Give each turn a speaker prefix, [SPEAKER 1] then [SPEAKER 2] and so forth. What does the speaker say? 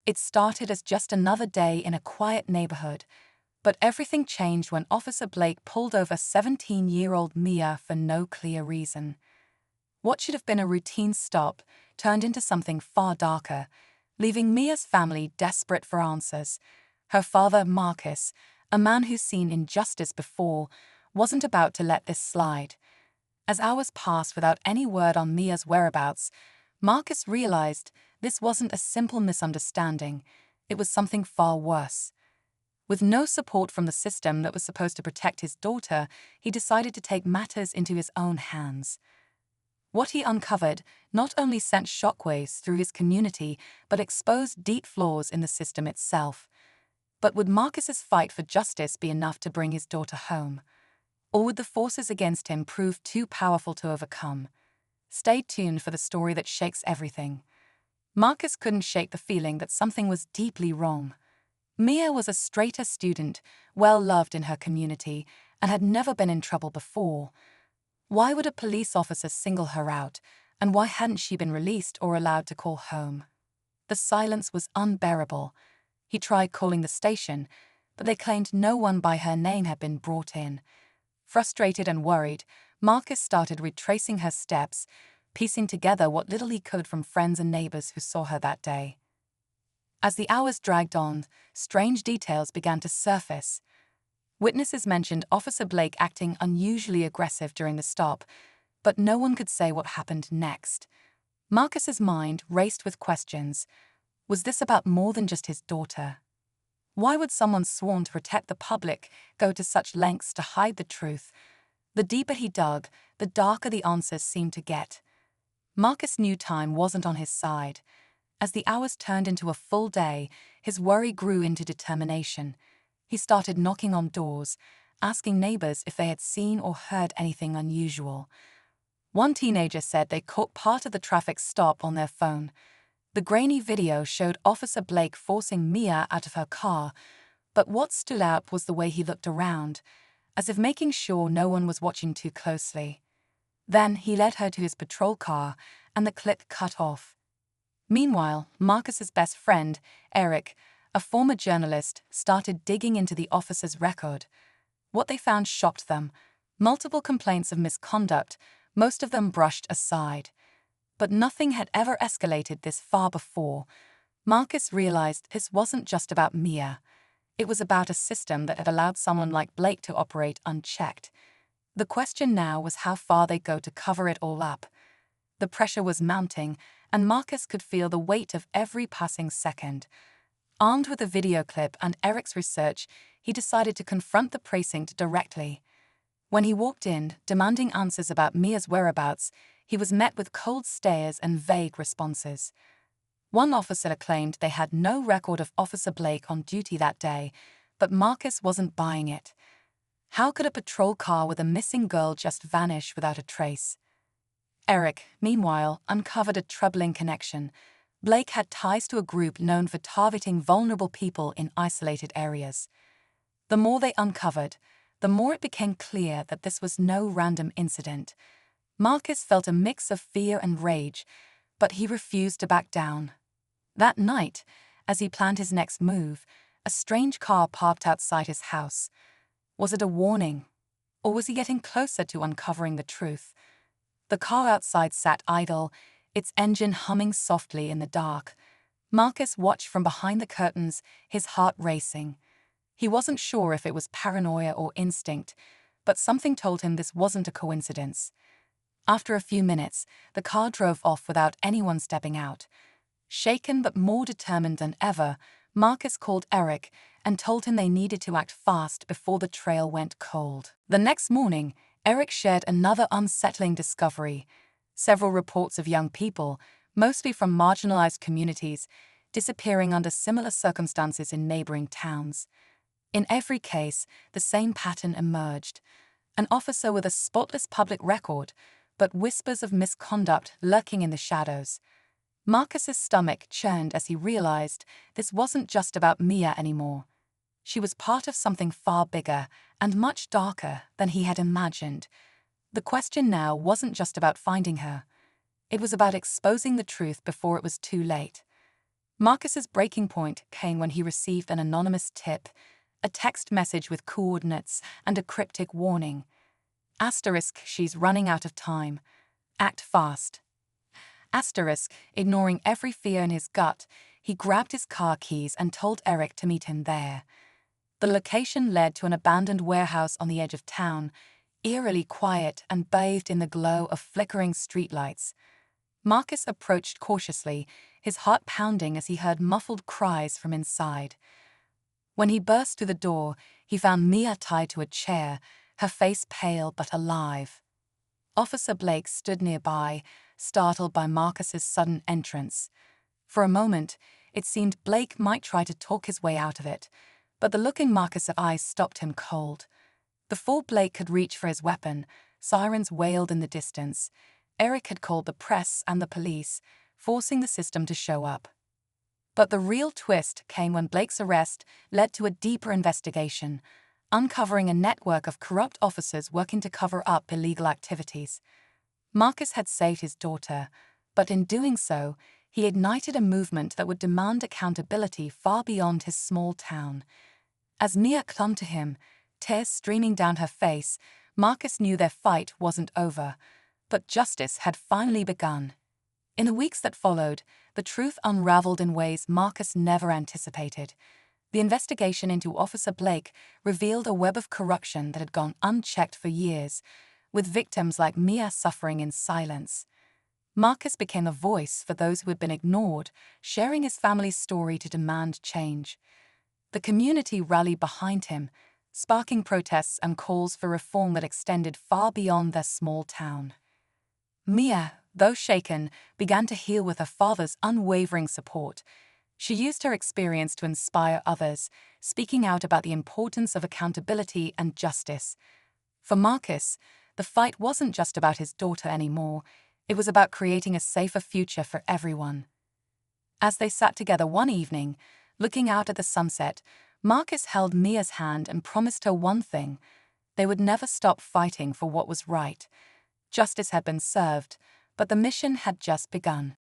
[SPEAKER 1] It started as just another day in a quiet neighborhood, but everything changed when Officer Blake pulled over 17-year-old Mia for no clear reason. What should have been a routine stop turned into something far darker, leaving Mia's family desperate for answers. Her father, Marcus, a man who's seen injustice before, wasn't about to let this slide. As hours passed without any word on Mia's whereabouts, Marcus realized this wasn't a simple misunderstanding, it was something far worse. With no support from the system that was supposed to protect his daughter, he decided to take matters into his own hands. What he uncovered not only sent shockwaves through his community, but exposed deep flaws in the system itself. But would Marcus's fight for justice be enough to bring his daughter home? Or would the forces against him prove too powerful to overcome? Stay tuned for the story that shakes everything. Marcus couldn't shake the feeling that something was deeply wrong. Mia was a straight-A student, well-loved in her community, and had never been in trouble before. Why would a police officer single her out, and why hadn't she been released or allowed to call home? The silence was unbearable. He tried calling the station, but they claimed no one by her name had been brought in. Frustrated and worried, Marcus started retracing her steps, piecing together what little he could from friends and neighbors who saw her that day. As the hours dragged on, strange details began to surface. Witnesses mentioned Officer Blake acting unusually aggressive during the stop, but no one could say what happened next. Marcus's mind raced with questions. Was this about more than just his daughter? Why would someone sworn to protect the public go to such lengths to hide the truth? The deeper he dug, the darker the answers seemed to get. Marcus knew time wasn't on his side. As the hours turned into a full day, his worry grew into determination. He started knocking on doors, asking neighbors if they had seen or heard anything unusual. One teenager said they caught part of the traffic stop on their phone. The grainy video showed Officer Blake forcing Mia out of her car, but what stood out was the way he looked around, as if making sure no one was watching too closely. Then he led her to his patrol car, and the clip cut off. Meanwhile, Marcus's best friend, Eric, a former journalist, started digging into the officer's record. What they found shocked them. Multiple complaints of misconduct, most of them brushed aside. But nothing had ever escalated this far before. Marcus realized this wasn't just about Mia. It was about a system that had allowed someone like Blake to operate unchecked. The question now was how far they'd go to cover it all up. The pressure was mounting, and Marcus could feel the weight of every passing second. Armed with a video clip and Eric's research, he decided to confront the precinct directly. When he walked in, demanding answers about Mia's whereabouts, he was met with cold stares and vague responses. One officer claimed they had no record of Officer Blake on duty that day, but Marcus wasn't buying it. How could a patrol car with a missing girl just vanish without a trace? Eric, meanwhile, uncovered a troubling connection. Blake had ties to a group known for targeting vulnerable people in isolated areas. The more they uncovered, the more it became clear that this was no random incident. Marcus felt a mix of fear and rage, but he refused to back down. That night, as he planned his next move, a strange car parked outside his house. Was it a warning? Or was he getting closer to uncovering the truth? The car outside sat idle, its engine humming softly in the dark. Marcus watched from behind the curtains, his heart racing. He wasn't sure if it was paranoia or instinct, but something told him this wasn't a coincidence. After a few minutes, the car drove off without anyone stepping out. Shaken but more determined than ever, Marcus called Eric and told him they needed to act fast before the trail went cold. The next morning, Eric shared another unsettling discovery. Several reports of young people, mostly from marginalized communities, disappearing under similar circumstances in neighboring towns. In every case, the same pattern emerged. An officer with a spotless public record, but whispers of misconduct lurking in the shadows. Marcus's stomach churned as he realized this wasn't just about Mia anymore. She was part of something far bigger and much darker than he had imagined. The question now wasn't just about finding her. It was about exposing the truth before it was too late. Marcus's breaking point came when he received an anonymous tip, a text message with coordinates and a cryptic warning. Asterisk, she's running out of time. Act fast. Asterisk, ignoring every fear in his gut, he grabbed his car keys and told Eric to meet him there. The location led to an abandoned warehouse on the edge of town, eerily quiet and bathed in the glow of flickering streetlights. Marcus approached cautiously, his heart pounding as he heard muffled cries from inside. When he burst through the door, he found Mia tied to a chair, her face pale but alive. Officer Blake stood nearby, startled by Marcus's sudden entrance. For a moment, it seemed Blake might try to talk his way out of it, but the look in Marcus's eyes stopped him cold. Before Blake could reach for his weapon, sirens wailed in the distance. Eric had called the press and the police, forcing the system to show up. But the real twist came when Blake's arrest led to a deeper investigation, uncovering a network of corrupt officers working to cover up illegal activities. Marcus had saved his daughter, but in doing so, he ignited a movement that would demand accountability far beyond his small town. As Mia clung to him, tears streaming down her face, Marcus knew their fight wasn't over, but justice had finally begun. In the weeks that followed, the truth unraveled in ways Marcus never anticipated. The investigation into Officer Blake revealed a web of corruption that had gone unchecked for years, with victims like Mia suffering in silence. Marcus became a voice for those who had been ignored, sharing his family's story to demand change. The community rallied behind him, sparking protests and calls for reform that extended far beyond their small town. Mia, though shaken, began to heal with her father's unwavering support. She used her experience to inspire others, speaking out about the importance of accountability and justice. For Marcus, the fight wasn't just about his daughter anymore, it was about creating a safer future for everyone. As they sat together one evening, looking out at the sunset, Marcus held Mia's hand and promised her one thing: they would never stop fighting for what was right. Justice had been served, but the mission had just begun.